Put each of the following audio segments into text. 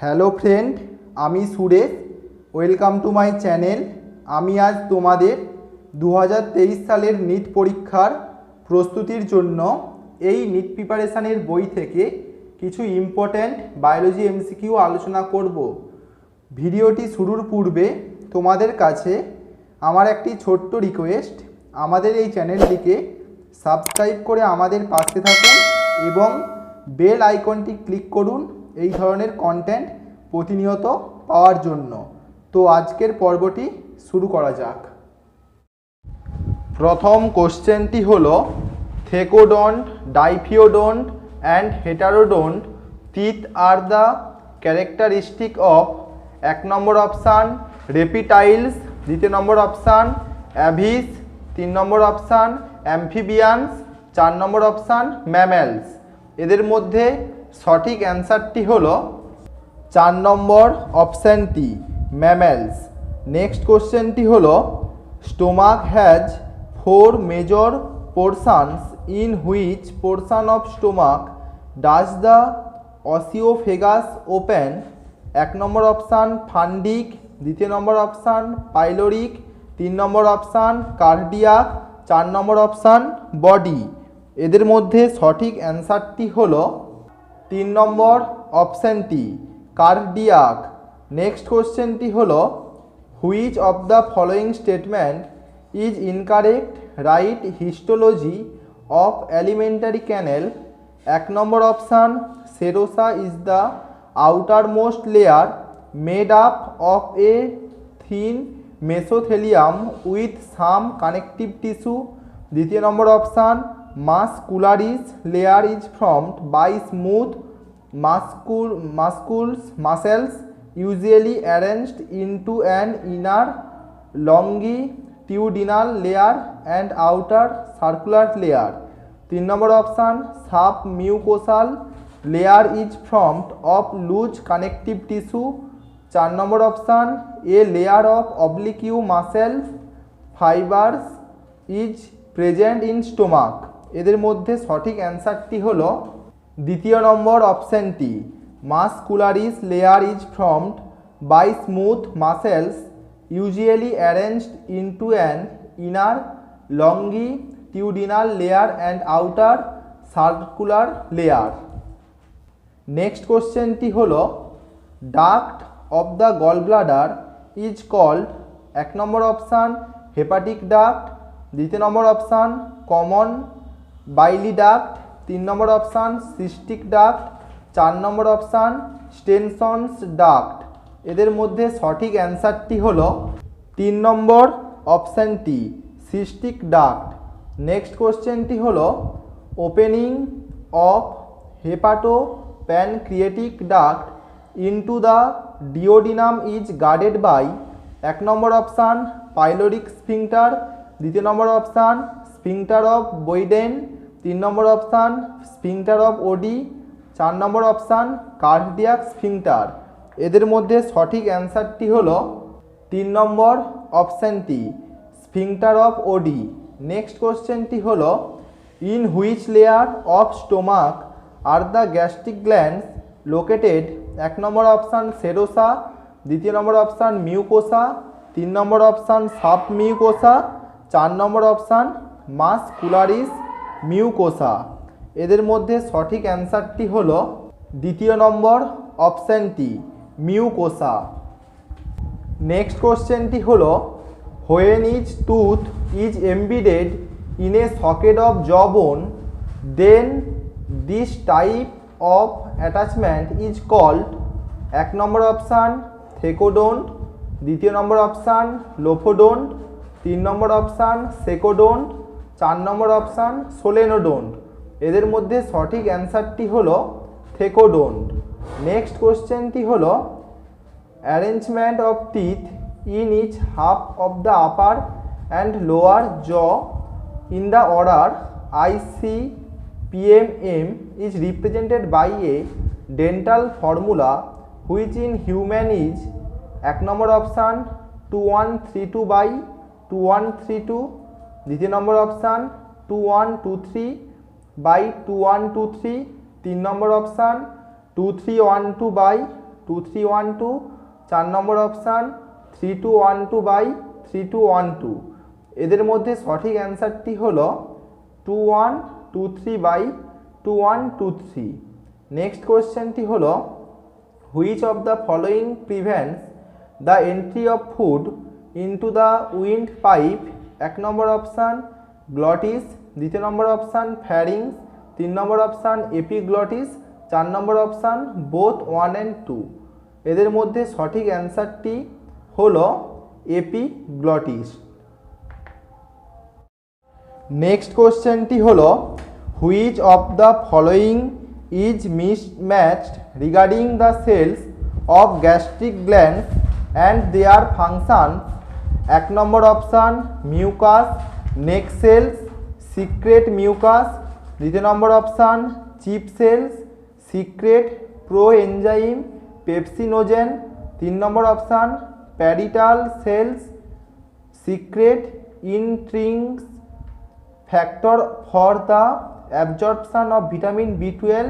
Hello friend, আমি Suresh. Welcome to my channel. আমি আজ তোমাদের 2023 সালের নিট পরীক্ষার প্রস্তুতির জন্য এই নিট প্রিপারেশানের বই থেকে কিছু ইম্পর্ট্যান্ট বায়োলজি এমসিকিউ আলোচনা করব। ভিডিওটি শুরুর পূর্বে তোমাদের কাছে আমার একটি ছোট্ট রিকোয়েস্ট, আমাদের এই চ্যানেলটিকে সাবস্ক্রাইব করে আমাদের পাশে থাকুন এবং বেল আইকনটি ক্লিক করুন এই ধরনের কন্টেন্ট প্রতিনিয়ত পাওয়ার জন্য। তো আজকের পর্বটি শুরু করা যাক। প্রথম কোশ্চেনটি হলো, thecodont, diphyodont and heterodont teeth are the characteristic of, 1 number option reptiles, 2 number option aves, 3 number option amphibians, 4 number option mammals. এদের মধ্যে সঠিক অ্যান্সারটি হলো 4 নম্বর অপশানটি ম্যামেলস। নেক্সট কোশ্চেনটি হলো, stomach has 4 major portions, in which portion of stomach does the oesophagus open? 1 number option fundic, 2 number option pyloric, 3 number option cardiac, 4 number option body. এদের মধ্যে সঠিক অ্যান্সারটি হলো 3 নম্বর অপশানটি কার্ডিয়াক। নেক্সট কোশ্চেনটি হলো, which of the following statement is incorrect? Right histology of alimentary canal. 1 number option serosa is the outermost layer made up of a thin mesothelium with some connective tissue. 2 number option muscularis layer is formed by smooth muscles usually arranged into an inner longitudinal layer and outer circular layer. 3 number option submucosal layer is formed of loose connective tissue. 4 number option a layer of oblique muscle fibers is present in stomach. এদের মধ্যে সঠিক অ্যান্সারটি হলো 2 number অপশানটি muscularis layer is formed by smooth muscles usually arranged into an inner longitudinal layer and outer circular layer. Next কোশ্চেনটি হলো, duct of the gall bladder is called? 1 number option hepatic duct, 2 number option common bile duct, 3 number option cystic duct, 4 number option Stenson's duct. এদের মধ্যে সঠিক অ্যান্সারটি হলো 3 নম্বর অপশানটি cystic duct. Next কোশ্চেনটি হলো, opening of hepatopancreatic duct into the duodenum is guarded by? 1 number option pyloric sphincter, 2 number option sphincter of Boyden, 3 number option sphincter of Oddi, 4 number option cardiac sphincter. এদের মধ্যে সঠিক অ্যান্সারটি হলো 3 নম্বর অপশানটি sphincter of ওডি। Next কোশ্চেনটি হলো, in which layer of stomach are the gastric glands located? 1 number option serosa, 2 number option mucosa, 3 number option submucosa, 4 number option muscularis mucosa. এদের মধ্যে সঠিক অ্যান্সারটি হলো 2 নম্বর অপশানটি মিউকোসা। নেক্সট কোশ্চেনটি হলো, when is tooth is embedded in a socket of jaw bone then this type of attachment is called? 1 number option thecodont, 2 number option lophodont, 3 number option secodont, 4 number option solenodont. এদের মধ্যে সঠিক অ্যান্সারটি হলো thecodont. Next কোশ্চেনটি হলো, arrangement of teeth in each half of the upper and lower jaw in the order ICPMM is represented by a dental formula which in human is? 1 number option 2132/2132, 2 number option 2123/2123, 3 number option 2312/2312 2312, 4 number option 3212/3212। এদের মধ্যে সঠিক অ্যান্সারটি হলো 2123/2123। Next কোশ্চেনটি হলো which of the following prevents the entry of food into the wind pipe? 1 number option glottis, 2 number option ফ্যারিংস, 3 number option epiglottis, 4 number option both 1 and 2। এদের মধ্যে সঠিক অ্যান্সারটি হলো এপিগ্লটিস। নেক্সট কোশ্চেনটি হলো which of the following is mismatched regarding the cells of gastric glands and their function? 1 number option mucus, neck cells, secrete mucus, 2 number option chief cells, secrete proenzyme pepsinogen, 3 number option parietal cells, secrete intrinsic factor for the absorption of vitamin B12,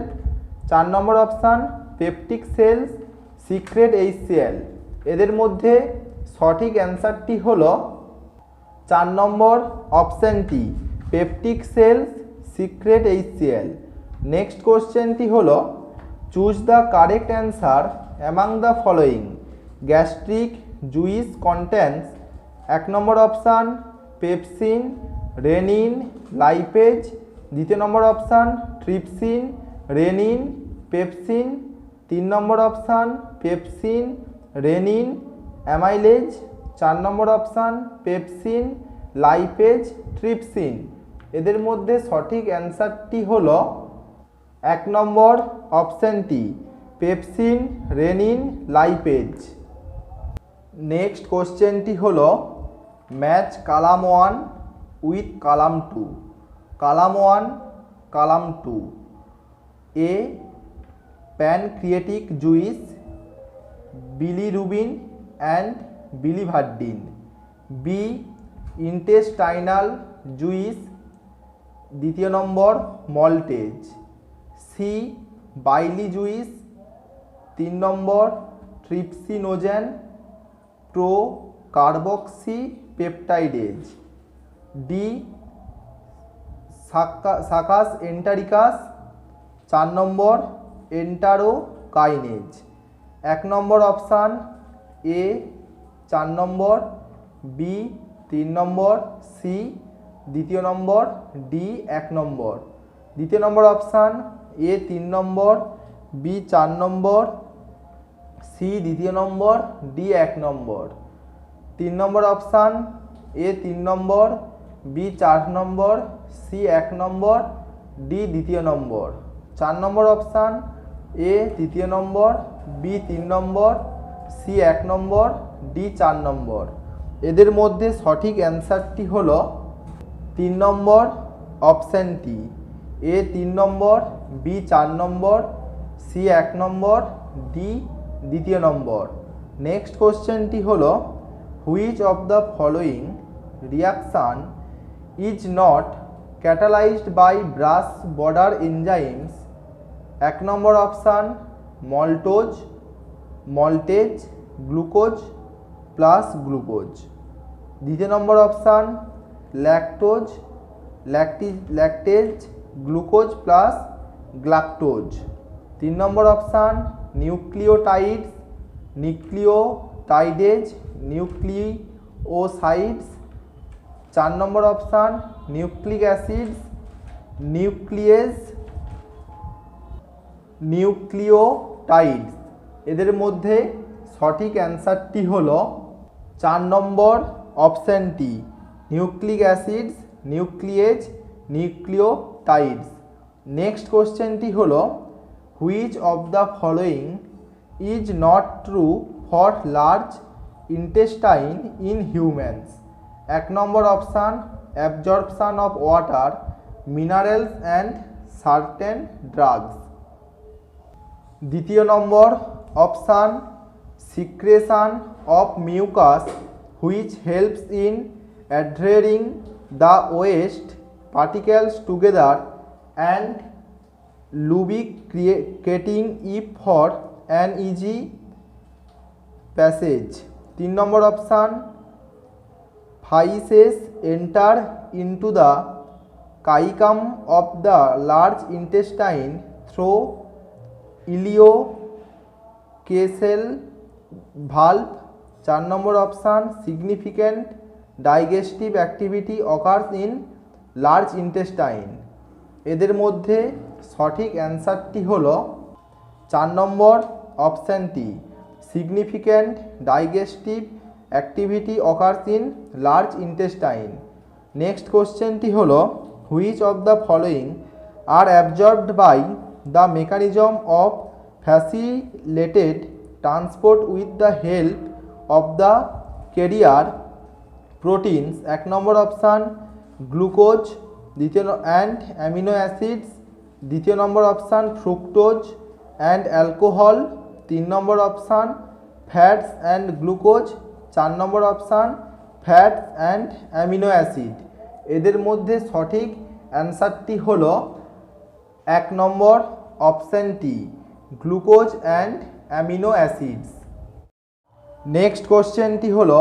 4 number option peptic cells, secrete HCl। এদের মধ্যে সঠিক অ্যান্সারটি হলো 4 number অপশানটি peptic cells, secrete HCl। Next কোশ্চেনটি হলো choose the correct answer among the following. Gastric juice contents 1 number option pepsin, renin, lipase, 2 number option trypsin, renin, pepsin, 3 number option pepsin, renin, amylase, 4 number option pepsin, lipase, trypsin. এদের মধ্যে সঠিক অ্যান্সারটি হলো 1 number অপশানটি pepsin, renin, lipase. Next কোশ্চেনটি হলো match column 1 with column 2। Column 1, column 2। A pancreatic juice, bilirubin and biliverdin. B intestinal juice, 2 number maltase. C bile juice, 3 number trypsinogen procarboxypeptidase. D succus entericus, 4 number enterokinase. 1 number option A 4 number, B 3 number, C 2 number, D 1 number. 2 number option A 3 number, B 4 number, C 2 number, D 1 number. 3 number option A 3 number, B 4 number, C 1 নম্বর, D 2 নম্বর। 4 নম্বর option A 2 নম্বর, B 3 নম্বর, C 1 নম্বর, D 4 নম্বর। এদের মধ্যে সঠিক অ্যান্সারটি হলো 3 নম্বর অপশানটি A 3 number, B 4 number, C 1 নম্বর, ডি 2 নম্বর। নেক্সট কোশ্চেনটি হলো which of the following reaction is not catalysed by brush border enzymes? 1 number option maltose, maltase, glucose plus glucose. 2 number option lactose, lactase, glucose plus galactose. 3 number option nucleotides, nucleotidase, nucleosides. 4 number option nucleic acids, nuclease, nucleotides. এদের মধ্যে সঠিক অ্যান্সারটি হলো 4 number অপশানটি nucleic acids, nuclease, nucleotides. Next কোশ্চেনটি হলো which of the following is not true for large intestine in humans? 1 number option absorption of water, minerals and certain drugs. 2 number option secretion of mucus which helps in adhering the waste particles together and lubricating it for an easy passage. 3 number option faeces enter into the caecum of the large intestine through ileocaecal valve. 4 number option significant digestive activity occurs in large intestine. এদের মধ্যে সঠিক অ্যান্সারটি হলো 4 number অপশানটি, significant digestive activity occurs in large intestine. Next কোশ্চেনটি হলো which of the following are absorbed by the mechanism of facilitated transport with the help of the carrier proteins. 1 number option glucose, দ্বিতীয় and amino acids, দ্বিতীয় নম্বর option fructose and alcohol, 3 number option fats and glucose, 4 number option fats and amino acid. এদের মধ্যে সঠিক অ্যান্সারটি হলো 1 number অপশানটি, glucose and amino acids. Next কোশ্চেনটি হলো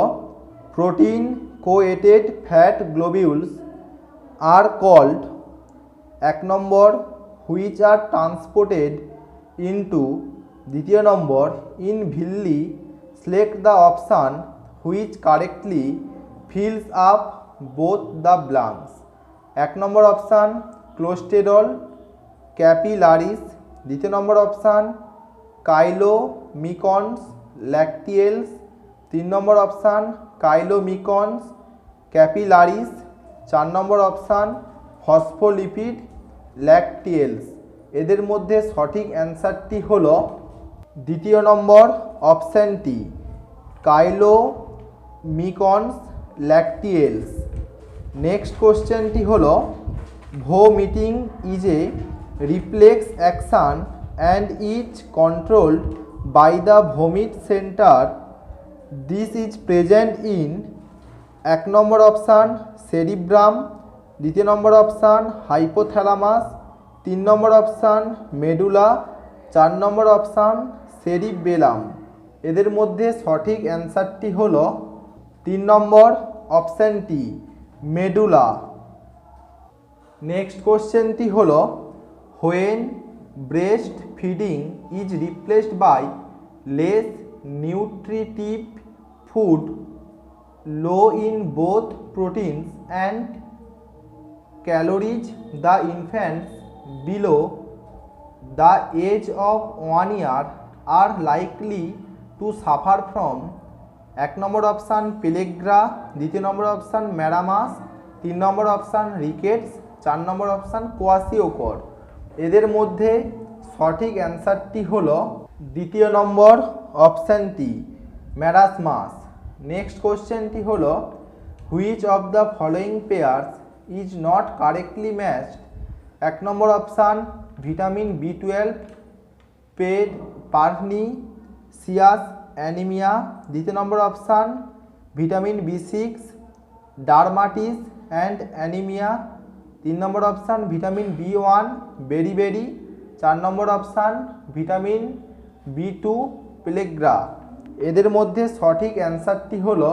protein coated fat globules are called. 1 number which are transported into, দ্বিতীয় number in villi select the option which correctly fills up both the blanks. 1 number option cholesterol capillaries, দ্বিতীয় নম্বর option chylomicrons lacteals, 3 নম্বর option chylomicrons capillaries, 4 নম্বর option phospholipid lacteals. এদের মধ্যে সঠিক অ্যান্সারটি হলো দ্বিতীয় number অপশানটি, কাইলোমিকনস ল্যাকটিয়েলস। Next কোশ্চেনটি হলো vomiting is a reflex action and is controlled by the vomit centre. This is present in 1 number option cerebrum, দ্বিতীয় নম্বর অপশান হাইপোথ্যালামাস, 3 নম্বর অপশান মেডুলা, 4 নম্বর অপশান সেরিবেলাম। এদের মধ্যে সঠিক অ্যান্সারটি হলো 3 নম্বর অপশানটি, মেডুলা। নেক্সট কোশ্চেনটি হলো when breast feeding is replaced by less nutritive food low in both proteins and calories, the infants below the age of 1 year are likely to suffer from 1 number option পেলেগ্রা, দ্বিতীয় নম্বর option ম্যারামাস, 3 নম্বর option rickets, 4 নম্বর option কোয়াসিওকর। এদের মধ্যে সঠিক অ্যান্সারটি হলো দ্বিতীয় number অপশানটি, marasmus. Next কোশ্চেনটি হলো which of the following pairs is not correctly matched. 1 number option vitamin B12 পেড পার্নিসিয়াস অ্যানিমিয়া, দ্বিতীয় নম্বর option vitamin B6 dermatitis and anaemia, 3 number option vitamin B1 beriberi, 4 number option vitamin B2 pellagra. এদের মধ্যে সঠিক অ্যান্সারটি হলো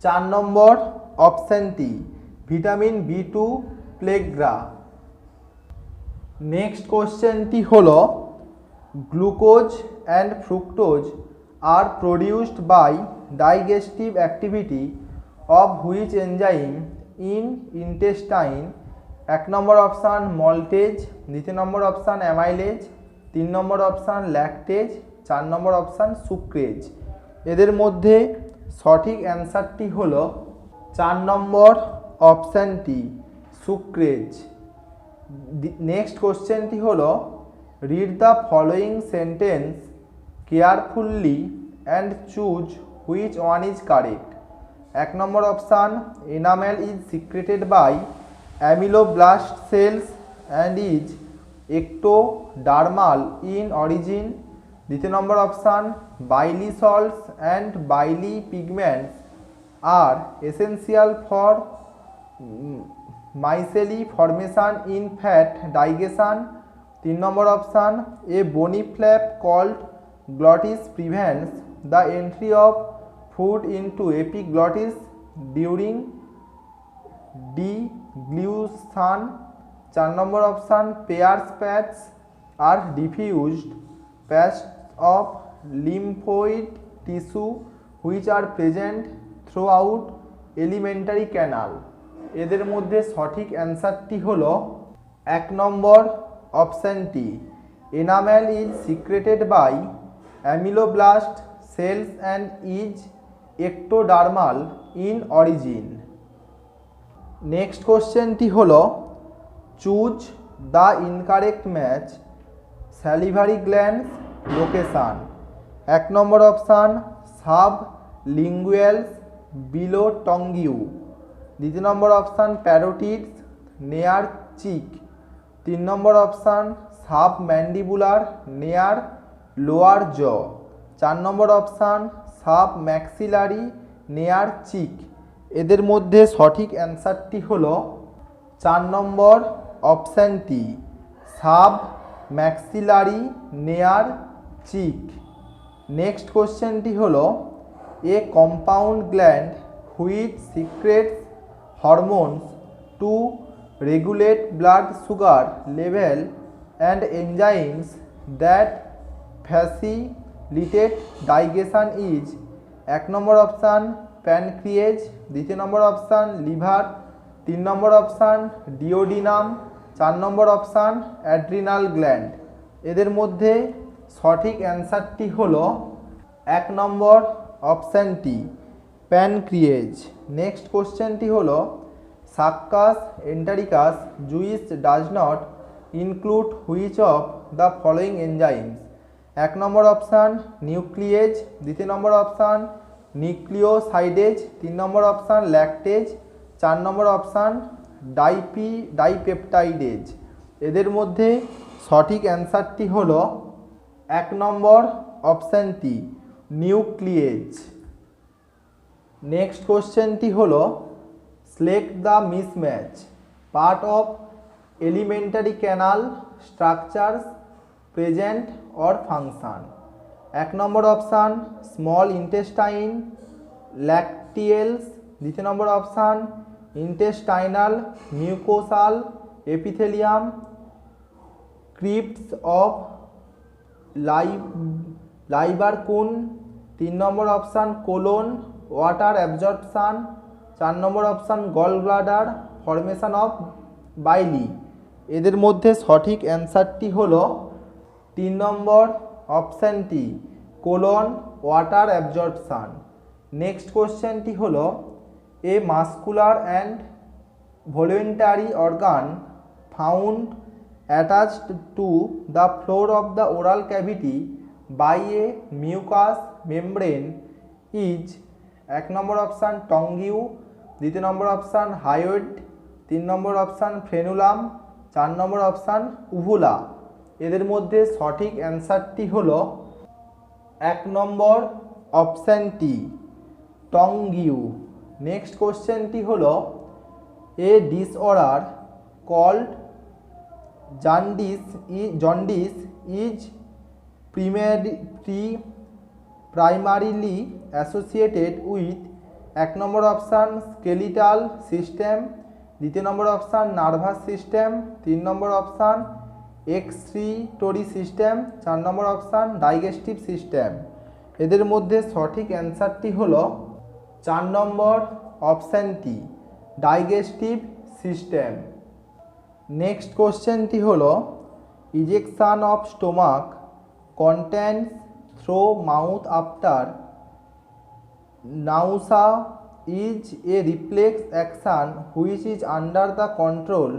4 number অপশানটি, vitamin B2 pellagra. Next কোশ্চেনটি হলো glucose and fructose are produced by digestive activity of which enzyme in intestine. 1 number option maltase, দ্বিতীয় নম্বর option amylase, 3 নম্বর option lactase, 4 নম্বর option sucrase. এদের মধ্যে সঠিক অ্যান্সারটি হলো 4 নম্বর অপশানটি, সুক্রেজ। নেক্সট কোশ্চেনটি হলো read the following sentence carefully and choose which one is correct. 1 number option enamel is secreted by ameloblast cells and is ectodermal in origin, দ্বিতীয় নম্বর option bile salts and bile pigments are essential for micelle formation in fat digestion, 3 number option a bony flap called glottis prevents the entry of food into epiglottis during deglutition. 4 number option Peyer's patch are diffused patch of lymphoid tissue which are present throughout alimentary canal. এদের মধ্যে সঠিক অ্যান্সারটি হলো 1 number অপশানটি। Enamel is secreted by ameloblast cells and is ectodermal in origin. Next কোশ্চেনটি হলো choose the incorrect match salivary glands location. 1 number option sublinguals below tongue. 2 number option parotids near cheek. 3 number option submandibular near lower jaw. 4 number option sub maxillary নেয়ার চিক। এদের মধ্যে সঠিক অ্যান্সারটি হলো 4 number অপশানটি sub maxillary নেয়ার চিক। Next কোশ্চেনটি হলো a compound gland which secretes hormones to regulate blood sugar level and enzymes that facilitate digestion is. 1 number option pancreas. 2 number option liver. 3 number option duodenum. 4 number option adrenal gland. এদের মধ্যে সঠিক অ্যান্সারটি হলো 1 number অপশানটি প্যানক্রিয়েজ। Next কোশ্চেনটি হলো succus entericus juice does not include which of the following enzymes. 1 number option nuclease. 2 number option nucleosidase. 3 number option lactase. 4 number option dipeptidase. এদের মধ্যে সঠিক অ্যান্সারটি হলো 1 নম্বর অপশানটি নিউক্লিয়েজ। নেক্সট কোশ্চেনটি হলো select the mismatch part of alimentary canal structures present or function. 1 number option small intestine lacteals. 2 number option intestinal mucosal epithelium crypts of Lieberkuhn. 3 number option colon water absorption. 4 number option gall bladder formation of bile. এদের মধ্যে সঠিক অ্যান্সারটি হলো 3 নম্বর অপশানটি colon water absorption. Next কোশ্চেনটি হলো a muscular and voluntary organ found attached to the floor of the oral cavity by a mucous membrane is. 1 number option tongue. 2 number option hyoid. 3 number option frenulum. 4 number option uvula. এদের মধ্যে সঠিক অ্যান্সারটি হলো 1 number অপশানটি টঙ্গিউ। Next কোশ্চেনটি হলো a disorder called jaundice is primarily associated with 1 number option skeletal system. 2 number option nervous system. 3 number option excretory system. 4 number option digestive system. এদের মধ্যে সঠিক অ্যান্সারটি হলো 4 নম্বর অপশানটি ডাইজেস্টিভ সিস্টেম। নেক্সট কোশ্চেনটি হলো ejection of stomach contents through mouth after nausea is a reflex action which is under the control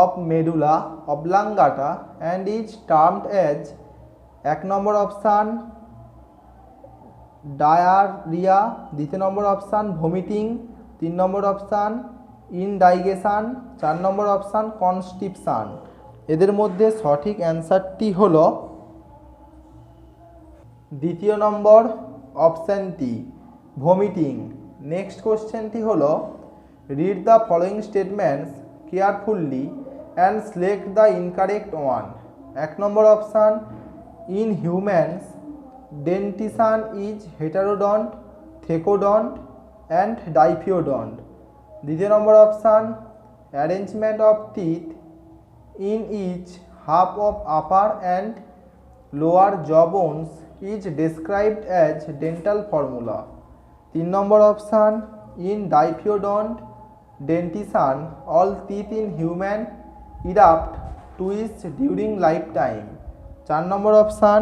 of medulla oblongata and is termed as. 1 number option diarrhoea. 2 number option vomiting. 3 number option indigestion. 4 number option constipation. এদের মধ্যে সঠিক অ্যান্সারটি হলো 2 number অপশানটি vomiting. Next কোশ্চেনটি হলো read the following statements carefully and select the incorrect one. 1 number option in humans dentition is heterodont, thecodont and diphyodont. দ্বিতীয় নম্বর option, arrangement of teeth in each half of upper and lower jaw bones is described as dental formula. 3 number option, in diphyodont dentition all teeth in human erupt twice during lifetime. 4 number option,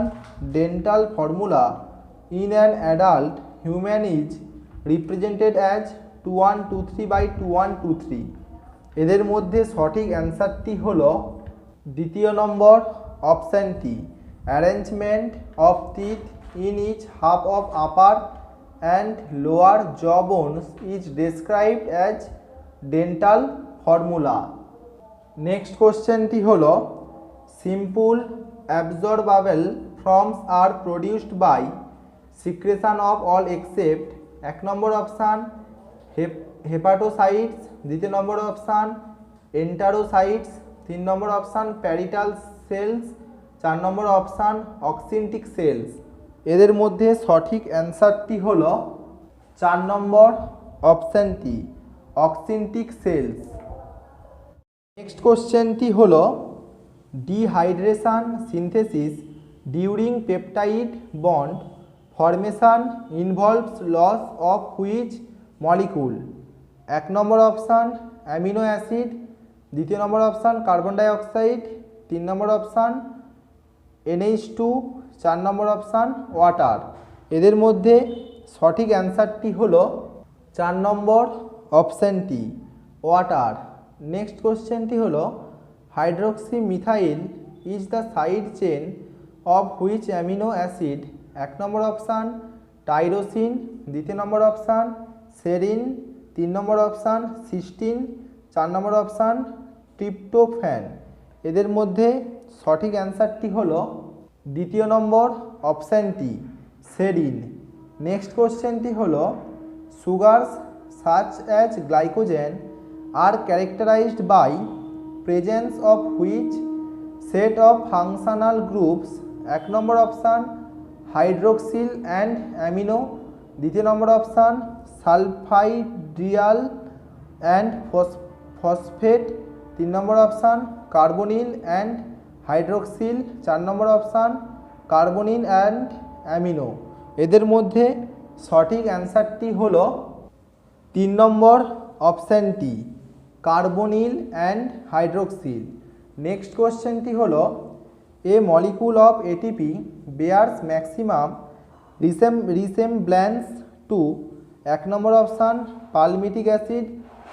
dental formula in an adult human is represented as 2123/2123. এদের মধ্যে সঠিক অ্যান্সারটি হলো দ্বিতীয় number অপশানটি, arrangement of teeth in each half of upper and lower jaw bones is described as dental formula. Next কোশ্চেনটি হলো simple absorbable forms are produced by secretion of all except. 1 number option hepatocytes, দ্বিতীয় নম্বর option enterocytes, 3 নম্বর option parietal cells, 4 নম্বর option oxyntic cells. এদের মধ্যে সঠিক অ্যান্সারটি হলো 4 number অপশানটি, অক্সিন্টিক sales. Next কোশ্চেনটি হলো dehydration synthesis during peptide bond formation involves loss of which molecule. 1 number option amino acid, দ্বিতীয় নম্বর অপশান কার্বন ডাইঅক্সাইড, 3 নম্বর অপশান NH2, 4 নম্বর option water. এদের মধ্যে সঠিক অ্যান্সারটি হলো 4 নম্বর অপশানটি, ওয়াটার। নেক্সট কোশ্চেনটি হলো hydroxy methyl is the side chain of which amino acid. 1 number option tyrosine, দ্বিতীয় নম্বর অপশান সেরিন, 3 নম্বর অপশান সিস্টিন, 4 নম্বর অপশান ট্রিপ্টোফ্যান। এদের মধ্যে সঠিক অ্যান্সারটি হলো দ্বিতীয় নম্বর অপশানটি, সেরিন। নেক্সট কোশ্চেনটি হলো sugars such as glycogen are characterised by presence of which set of functional groups. 1 number option hydroxyl and amino, দ্বিতীয় নম্বর option sulphydryl and phosphate, 3 number option carbonyl and hydroxyl, 4 number option carbonyl and amino. এদের মধ্যে সঠিক অ্যান্সারটি হলো 3 নম্বর অপশানটি, carbonyl and hydroxyl. Next কোশ্চেনটি হলো a molecule of ATP bears maximum resemblance to. 1 number option palmitic acid,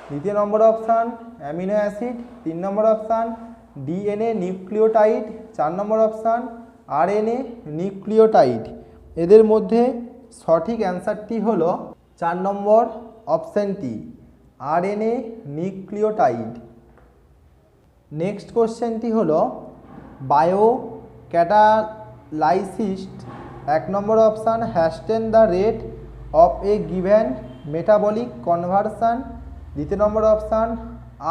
দ্বিতীয় নম্বর অপশান অ্যামিনো অ্যাসিড, 3 নম্বর option DNA nucleotide, 4 নম্বর option RNA nucleotide. এদের মধ্যে সঠিক অ্যান্সারটি হলো 4 নম্বর অপশানটি, আরএনএ নিউক্লিওটাইড। নেক্সট কোশ্চেনটি হলো biocatalysis. 1 number option hasten the rate of a given metabolic conversion, দ্বিতীয় নম্বর option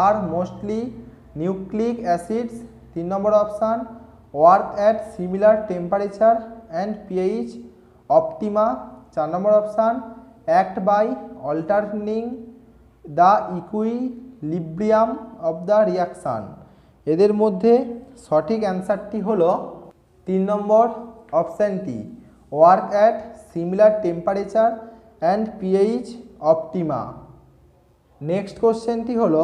are mostly nucleic acids, 3 number option work at similar temperature and pH optima, 4 number option act by altering the equilibrium of the reaction. এদের মধ্যে সঠিক অ্যান্সারটি হলো 3 নম্বর অপশানটি, work at similar temperature and pH optima. Next কোশ্চেনটি হলো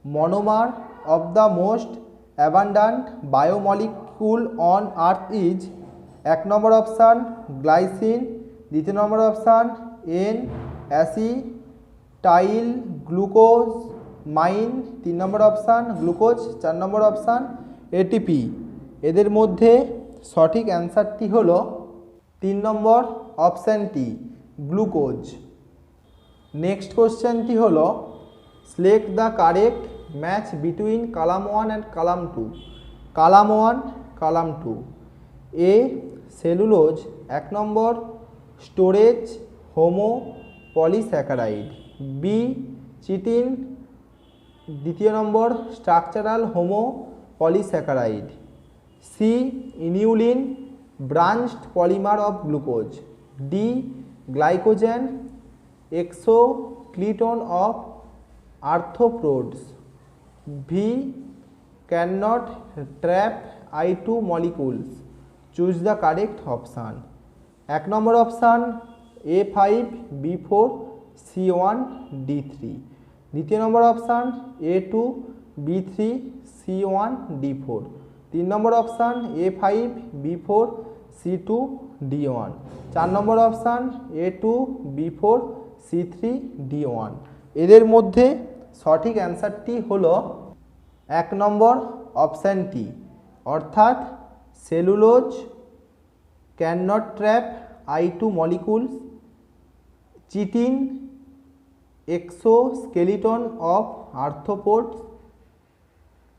monomer of the most abundant biomolecule on earth is. 1 number option glycine, দ্বিতীয় নম্বর option N acetyl glucosamine, 3 নম্বর option glucose, 4 নম্বর option ATP. এদের মধ্যে সঠিক অ্যান্সারটি হলো 3 নম্বর অপশানটি, গ্লুকোজ। নেক্সট কোশ্চেনটি হলো select the correct match between column 1 and column 2। Column 1, column 2। A cellulose, 1 number storage homopolysaccharide, B chitin, দ্বিতীয় number structural homopolysaccharide, C inulin, branched polymer of glucose, D glycogen exoskeleton of arthropods, V can not trap I2 molecules. Choose the correct option. 1 number option A5B4C1D3, দ্বিতীয় নম্বর option A2B3C1D4, 3 নম্বর option A5B4C2D1, 4 নম্বর option A2B4C3D1। এদের মধ্যে সঠিক অ্যান্সারটি হলো 1 number অপশানটি, অর্থাৎ cellulose can not trap I2 molecules, chitin exoskeleton of arthropods,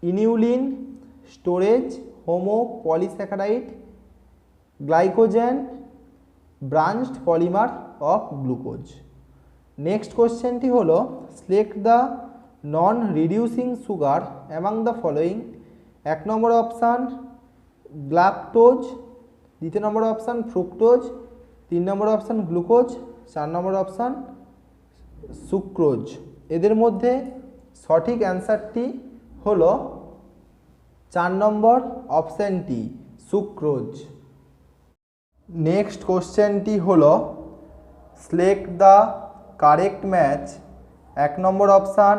inulin storage homopolysaccharide, glycogen branched polymer of glucose. Next কোশ্চেনটি হলো select the non reducing sugar among the following. 1 number option galactose, দ্বিতীয় নম্বর option fructose, 3 নম্বর option glucose, 4 নম্বর option sucrose. এদের মধ্যে সঠিক অ্যান্সারটি হলো 4 number অপশানটি sucrose. Next কোশ্চেনটি হলো select the correct match. 1 number option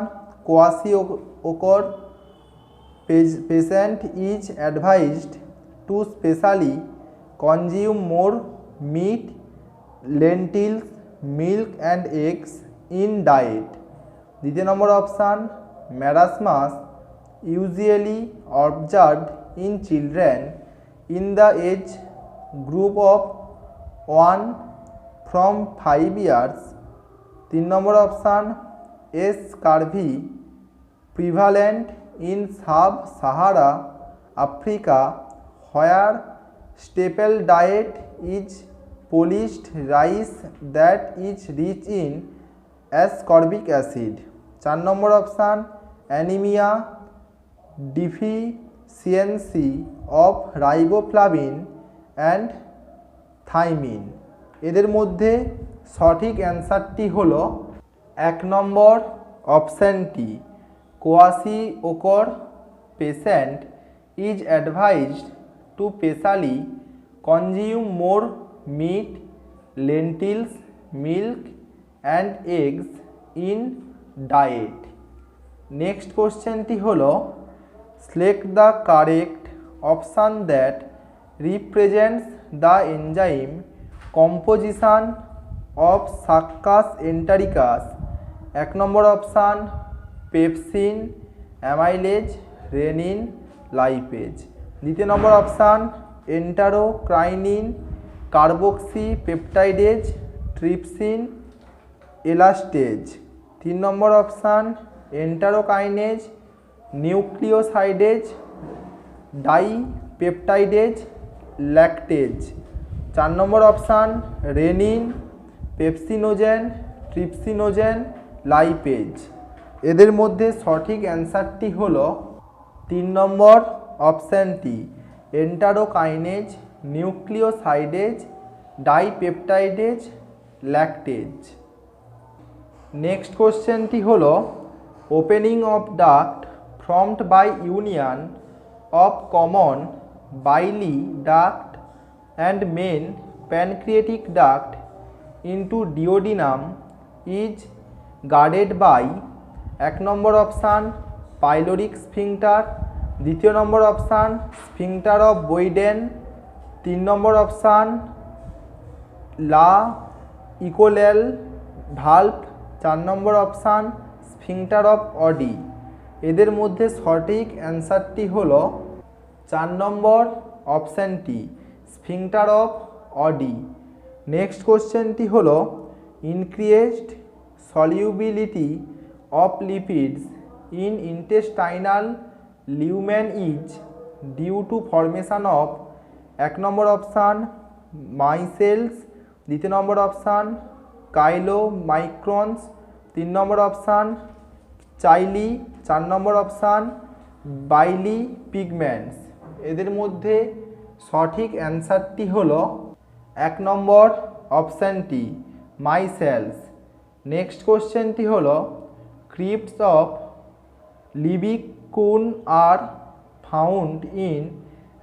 kwashiorkor patient is advised to specially consume more meat, lentils, milk and eggs in diet. দ্বিতীয় নম্বর option marasmus usually observed in children in the age group of 1 from 5 years. 3 number option scurvy prevalent in sub-Sahara Africa where staple diet is polished rice that is rich in ascorbic acid. 4 number option anemia deficiency of riboflavin and thiamine. এদের মধ্যে সঠিক অ্যান্সারটি হলো 1 number অপশানটি কোয়াশিওকর patient is advised to specially consume more meat, lentils, milk and eggs in diet. Next কোশ্চেনটি হলো select the correct option that represents the enzyme composition of Saccas entericus. 1 number option pepsin, amylase, rennin, lipase, দ্বিতীয় নম্বর option enterocrinin, carboxypeptidase, trypsin, elastase, 3 নম্বর option enterokinase, nucleosidase, dipeptidase, lactase, 4 নম্বর option rennin, pepsinogen, trypsinogen, lipase. এদের মধ্যে সঠিক অ্যান্সারটি হলো 3 নম্বর অপশানটি enterokinase, nucleosidase, dipeptidase, lactase. Next কোশ্চেনটি হলো opening of duct formed by union of common bile duct and main pancreatic duct into duodenum is guarded by 1 number option pyloric sphincter, দ্বিতীয় নম্বর option sphincter of Boyden, 3 number option ileocaecal valve, 4 number option sphincter of Oddi. এদের মধ্যে সঠিক অ্যান্সারটি হলো 4 number অপশানটি sphincter of Audi. Next কোশ্চেনটি হলো increased solubility of lipids in intestinal lumen is due to formation of 1 number option micelles, দ্বিতীয় নম্বর option chylomicrons, 3 নম্বর option chyle, 4 নম্বর option bile pigments. এদের মধ্যে সঠিক অ্যান্সারটি হলো 1 নম্বর অপশানটি মাই সেলস। নেক্সট কোশ্চেনটি হলো crypts of Lieberkuhn are found in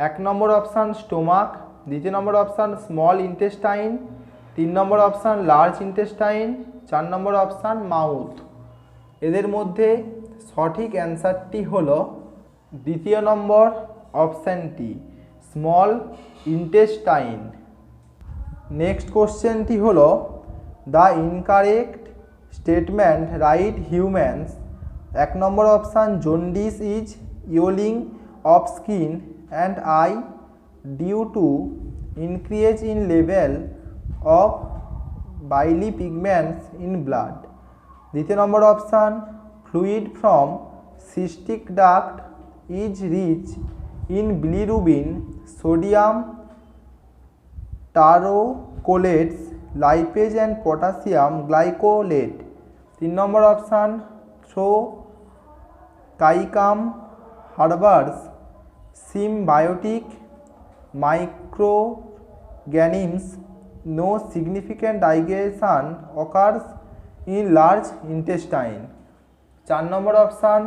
1 number option stomach, 2 number option small intestine, 3 number option large intestine, 4 number option mouth. এদের মধ্যে সঠিক অ্যান্সারটি হলো 2 নম্বর অপশানটি স্মল ইন্টেস্টাইন। নেক্সট কোশ্চেনটি হলো the incorrect statement right humans. 1 number option jaundice is yellowing of skin and eye due to increase in level of bile pigments in blood. 2 number option fluid from cystic duct is rich in bilirubin, sodium taurocholates, lipase and potassium glycolate. 3 number option through caecum harbours symbiotic microorganisms, no significant digestion occurs in large intestine. 4 number option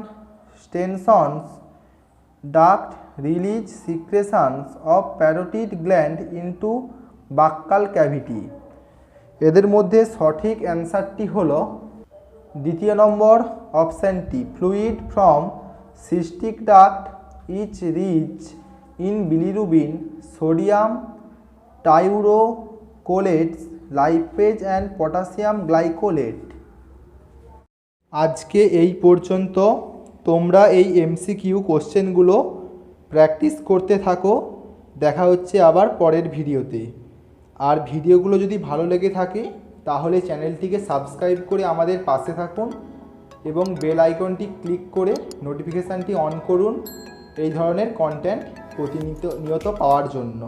Stenson's duct release secretions of parotid gland into buccal cavity. এদের মধ্যে সঠিক অ্যান্সারটি হলো 2 number অপশানটি fluid from cystic duct is rich in bilirubin, sodium taurocholates, lipase and potassium glycolate. আজকে এই পর্যন্ত। তোমরা এই এমসিকিউ কোশ্চেনগুলো প্র্যাকটিস করতে থাকো। দেখা হচ্ছে আবার পরের ভিডিওতে। আর ভিডিওগুলো যদি ভালো লেগে থাকে তাহলে চ্যানেলটিকে সাবস্ক্রাইব করে আমাদের পাশে থাকুন এবং বেল আইকনটি ক্লিক করে নোটিফিকেশানটি অন করুন এই ধরনের কন্টেন্ট প্রতিনিয়ত পাওয়ার জন্য।